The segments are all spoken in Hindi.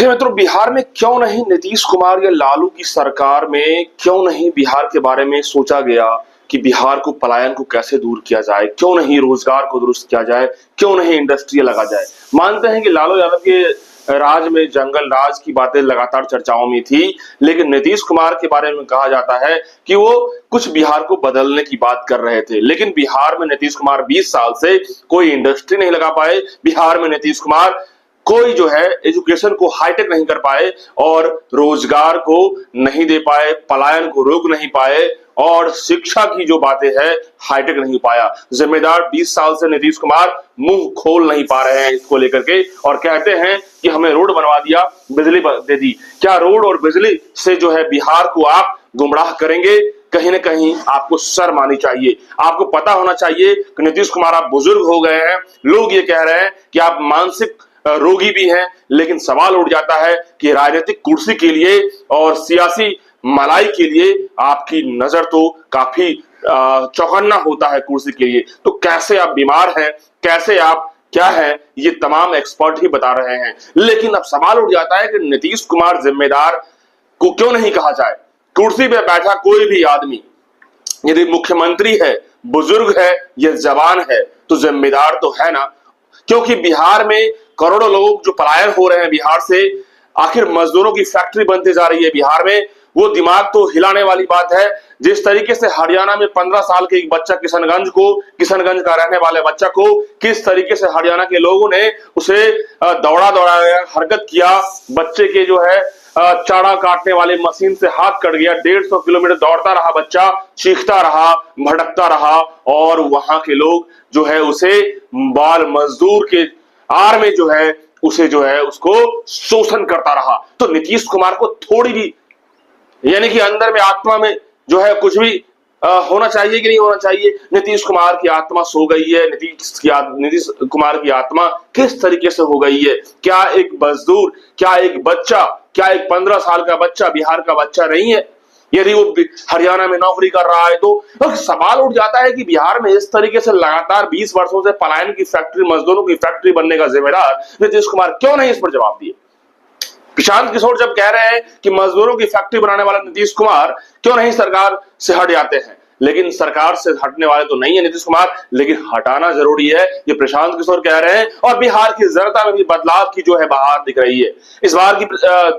देखिए मित्रों, बिहार में क्यों नहीं नीतीश कुमार या लालू की सरकार में क्यों नहीं बिहार के बारे में सोचा गया कि बिहार को पलायन को कैसे दूर किया जाए, क्यों नहीं रोजगार को दुरुस्त किया जाए, क्यों नहीं इंडस्ट्री लगा जाए। मानते हैं कि लालू यादव के राज में जंगल राज की बातें लगातार चर्चाओं में थी, लेकिन नीतीश कुमार के बारे में कहा जाता है कि वो कुछ बिहार को बदलने की बात कर रहे थे। लेकिन बिहार में नीतीश कुमार 20 साल से कोई इंडस्ट्री नहीं लगा पाए। बिहार में नीतीश कुमार कोई जो है एजुकेशन को हाईटेक नहीं कर पाए और रोजगार को नहीं दे पाए, पलायन को रोक नहीं पाए और शिक्षा की जो बातें है हाईटेक नहीं पाया। जिम्मेदार 20 साल से नीतीश कुमार मुंह खोल नहीं पा रहे हैं इसको लेकर के और कहते हैं कि हमें रोड बनवा दिया, बिजली दे दी। क्या रोड और बिजली से जो है बिहार को आप गुमराह करेंगे? कहीं ना कहीं आपको शर्म आनी चाहिए। आपको पता होना चाहिए कि नीतीश कुमार आप बुजुर्ग हो गए हैं। लोग ये कह रहे हैं कि आप मानसिक रोगी भी हैं, लेकिन सवाल उठ जाता है कि राजनीतिक कुर्सी के लिए और सियासी मलाई के लिए आपकी नजर तो काफी चौकन्ना होता है कुर्सी के लिए। तो कैसे आप बीमार हैं, कैसे आप क्या है, ये तमाम एक्सपर्ट ही बता रहे हैं। लेकिन अब सवाल उठ जाता है कि नीतीश कुमार जिम्मेदार को क्यों नहीं कहा जाए। कुर्सी पे बैठा कोई भी आदमी यदि मुख्यमंत्री है, बुजुर्ग है या जवान है तो जिम्मेदार तो है ना। क्योंकि बिहार में करोड़ों लोग जो पलायन हो रहे हैं बिहार से, आखिर मजदूरों की फैक्ट्री बनती जा रही है बिहार में, वो दिमाग तो हिलाने वाली बात है। जिस तरीके से हरियाणा में 15 साल के एक बच्चा किशनगंज का रहने वाले बच्चा को किस तरीके से हरियाणा के लोगों ने उसे दौड़ा हरकत किया, बच्चे के जो है चारा काटने वाले मशीन से हाथ कट गया, 150 किलोमीटर दौड़ता रहा बच्चा, चीखता रहा, भटकता रहा और वहां के लोग जो है उसे बाल मजदूर के आड़ में जो है उसे जो है उसको शोषण करता रहा। तो नीतीश कुमार को थोड़ी भी यानी कि अंदर में आत्मा में जो है कुछ भी होना चाहिए कि नहीं होना चाहिए। नीतीश कुमार की आत्मा सो गई है। नीतीश कुमार की आत्मा किस तरीके से हो गई है? क्या एक मजदूर, क्या एक बच्चा, क्या एक 15 साल का बच्चा बिहार का बच्चा नहीं है? यदि वो हरियाणा में नौकरी कर रहा है तो सवाल उठ जाता है कि बिहार में इस तरीके से लगातार 20 वर्षों से पलायन की फैक्ट्री, मजदूरों की फैक्ट्री बनने का जिम्मेदार नीतीश कुमार क्यों नहीं इस पर जवाब दिए। प्रशांत किशोर जब कह रहे हैं कि मजदूरों की फैक्ट्री बनाने वाला नीतीश कुमार क्यों नहीं सरकार से हट जाते हैं, लेकिन सरकार से हटने वाले तो नहीं है नीतीश कुमार, लेकिन हटाना जरूरी है, ये प्रशांत किशोर कह रहे हैं। और बिहार की जनता में भी बदलाव की जो है बहार दिख रही है। इस बार की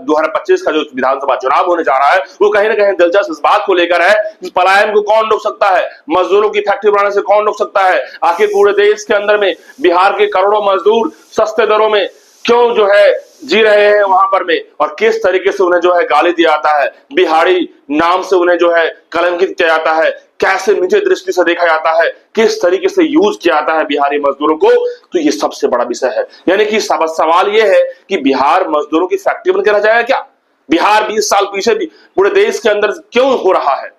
2025 का जो विधानसभा चुनाव होने जा रहा है वो कहीं ना कहीं दिलचस्प इस बात को लेकर है कि पलायन को कौन रोक सकता है, मजदूरों की फैक्ट्री बनाने से कौन रोक सकता है। आखिर पूरे देश के अंदर में बिहार के करोड़ों मजदूर सस्ते दरों में क्यों जो है जी रहे हैं वहां पर में, और किस तरीके से उन्हें जो है गाली दिया जाता है, बिहारी नाम से उन्हें जो है कलंकित किया जाता है, कैसे नीचे दृष्टि से देखा जाता है, किस तरीके से यूज किया जाता है बिहारी मजदूरों को। तो ये सबसे बड़ा विषय है। यानी कि सवाल ये है कि बिहार मजदूरों की फैक्ट्री बनकर रह जाएगा क्या? बिहार 20 साल पीछे भी पूरे देश के अंदर क्यों हो रहा है?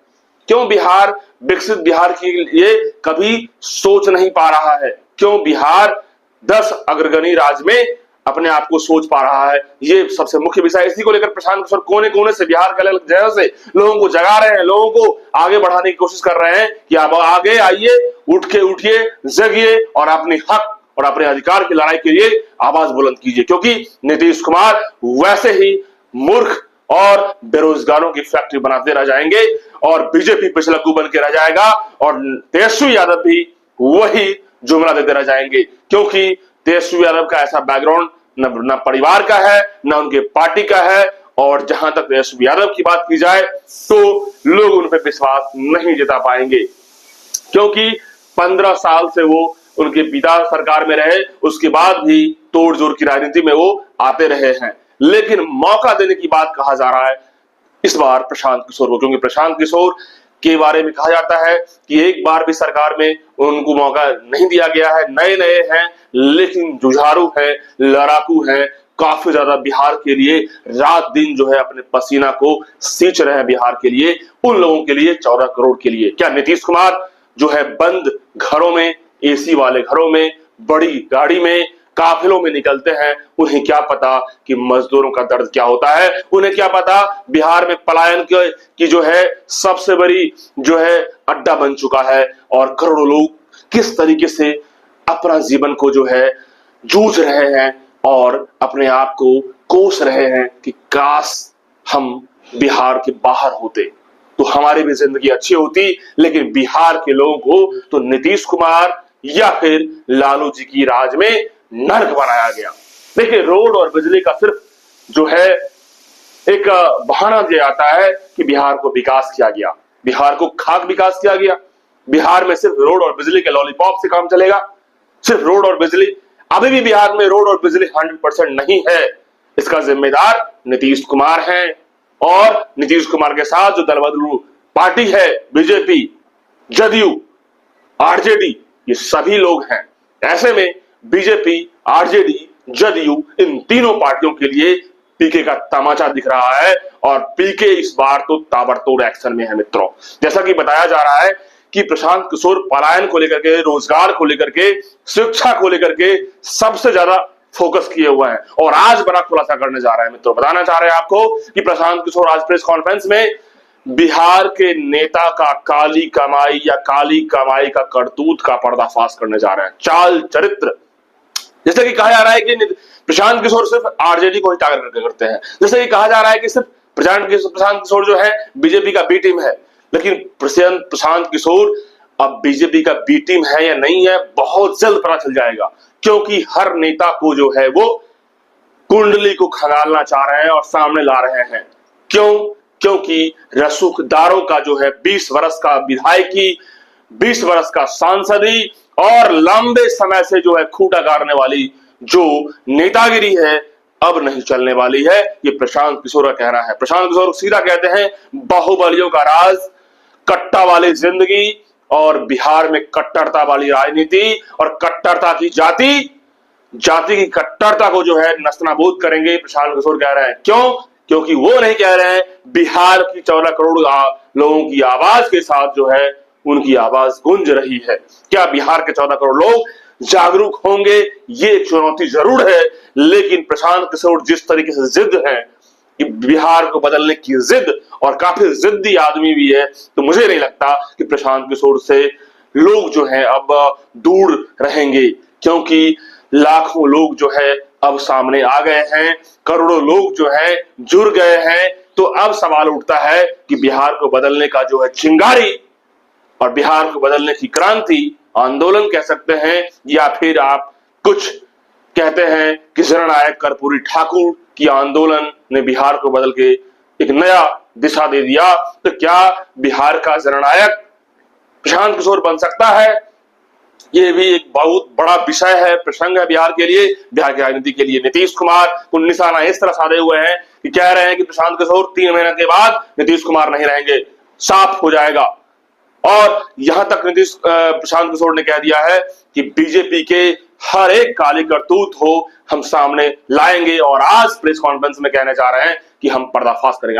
क्यों बिहार विकसित बिहार के लिए कभी सोच नहीं पा रहा है? क्यों बिहार 10 अग्रगणी राज्य में अपने आप को सोच पा रहा है? ये सबसे मुख्य विषय। इसी को लेकर प्रशांत किशोर कोने कोने से बिहार के अलग जगह से लोगों को जगा रहे हैं, लोगों को आगे बढ़ाने की कोशिश कर रहे हैं कि आप आगे आइए, उठिए, जगिए और अपने हक और अपने अधिकार की लड़ाई के लिए आवाज बुलंद कीजिए। क्योंकि नीतीश कुमार वैसे ही मूर्ख और बेरोजगारों की फैक्ट्री बनाते रह जाएंगे और बीजेपी पिछलग्गू बन के रह जाएगा और तेजस्वी यादव भी वही जुमला देते रह जाएंगे। क्योंकि तेजस्वी यादव का ऐसा बैकग्राउंड न परिवार का है, न उनके पार्टी का है, और जहां तक तेजस्वी यादव की बात की जाए तो लोग उन पर विश्वास नहीं जता पाएंगे। क्योंकि 15 साल से वो उनके पिता सरकार में रहे, उसके बाद भी तोड़ जोड़ की राजनीति में वो आते रहे हैं। लेकिन मौका देने की बात कहा जा रहा है इस बार प्रशांत किशोर को, क्योंकि प्रशांत किशोर के बारे में कहा जाता है कि एक बार भी सरकार में उनको मौका नहीं दिया गया है। नए हैं लेकिन जुझारू हैं, लड़ाकू हैं, काफी ज्यादा बिहार के लिए रात दिन जो है अपने पसीना को सींच रहे हैं बिहार के लिए, उन लोगों के लिए, 14 करोड़ के लिए। क्या नीतीश कुमार जो है बंद घरों में, एसी वाले घरों में, बड़ी गाड़ी में, काफिलों में निकलते हैं? उन्हें क्या पता कि मजदूरों का दर्द क्या होता है? उन्हें क्या पता बिहार में पलायन की जो है सबसे बड़ी जो है अड्डा बन चुका है और करोड़ों लोग किस तरीके से अपना जीवन को जो है जूझ रहे हैं और अपने आप को कोस रहे हैं कि काश हम बिहार के बाहर होते तो हमारी भी जिंदगी अच्छी होती। लेकिन बिहार के लोगों को तो नीतीश कुमार या फिर लालू जी की राज में नर्क बनाया गया। देखिए, रोड और बिजली का सिर्फ जो है एक बहाना दिया जाता है कि बिहार को विकास किया गया, बिहार को खाक विकास किया गया। बिहार में सिर्फ रोड और बिजली के लॉलीपॉप से काम चलेगा, सिर्फ रोड और बिजली। अभी भी बिहार में रोड और बिजली 100% नहीं है। इसका जिम्मेदार नीतीश कुमार हैं और नीतीश कुमार के साथ जो दलबदलू पार्टी है, बीजेपी, जदयू, आरजेडी, ये सभी लोग हैं। ऐसे में बीजेपी, आरजेडी, जदयू, इन तीनों पार्टियों के लिए पीके का तमाचा दिख रहा है और पीके इस बार तो ताबड़तोड़ एक्शन में है मित्रों। जैसा कि बताया जा रहा है कि प्रशांत किशोर पलायन को लेकर के, रोजगार को लेकर के, शिक्षा को लेकर के सबसे ज्यादा फोकस किए हुए हैं और आज बड़ा खुलासा करने जा रहे हैं मित्रों। बताना चाह रहे हैं आपको कि प्रशांत किशोर आज प्रेस कॉन्फ्रेंस में बिहार के नेता का काली कमाई या काली कमाई का करतूत का पर्दाफाश करने जा रहे हैं, चाल चरित्र। जैसे कि कहा जा रहा है कि प्रशांत किशोर सिर्फ आरजेडी को ही टारगेट करते हैं, जैसे कि कहा जा रहा है कि सिर्फ प्रशांत किशोर जो है बीजेपी का बी टीम है। लेकिन प्रशांत किशोर अब बीजेपी का बी टीम है या नहीं है बहुत जल्द पता चल जाएगा, क्योंकि हर नेता को जो है वो कुंडली को खंगालना चाह रहे हैं और सामने ला रहे हैं। क्योंकि रसूखदारों का जो है 20 वर्ष का विधायकी, 20 वर्ष का सांसदी और लंबे समय से जो है खूंटा गाड़ने वाली जो नेतागिरी है अब नहीं चलने वाली है। ये प्रशांत किशोर का कहना है। प्रशांत किशोर सीधा कहते हैं बाहुबलियों का राज, कट्टा वाली जिंदगी और बिहार में कट्टरता वाली राजनीति और कट्टरता की जाति की कट्टरता को जो है नस्तनाबूद करेंगे, प्रशांत किशोर कह रहे हैं। क्योंकि वो नहीं कह रहे हैं बिहार की 14 करोड़ लोगों की आवाज के साथ जो है उनकी आवाज गूंज रही है। क्या बिहार के 14 करोड़ लोग जागरूक होंगे? ये एक चुनौती जरूर है। लेकिन प्रशांत किशोर जिस तरीके से जिद है कि बिहार को बदलने की जिद, और काफी जिद्दी आदमी भी है, तो मुझे नहीं लगता कि प्रशांत किशोर से लोग जो है अब दूर रहेंगे, क्योंकि लाखों लोग जो है अब सामने आ गए हैं, करोड़ों लोग जो है जुड़ गए हैं। तो अब सवाल उठता है कि बिहार को बदलने का जो है चिंगारी और बिहार को बदलने की क्रांति, आंदोलन कह सकते हैं या फिर आप कुछ कहते हैं कि जननायक कर्पूरी ठाकुर की आंदोलन ने बिहार को बदल के एक नया दिशा दे दिया। तो क्या बिहार का जननायक प्रशांत किशोर बन सकता है? ये भी एक बहुत बड़ा विषय है, प्रसंग है बिहार के लिए, बिहार की राजनीति के लिए। नीतीश कुमार को निशाना इस तरह साधे हुए हैं कि कह रहे हैं कि प्रशांत किशोर 3 महीने के बाद नीतीश कुमार नहीं रहेंगे, साफ हो जाएगा। और यहां तक प्रशांत किशोर ने कह दिया है कि बीजेपी के हर एक काली करतूत हो हम सामने लाएंगे और आज प्रेस कॉन्फ्रेंस में कहने जा रहे हैं कि हम पर्दाफाश करेंगे।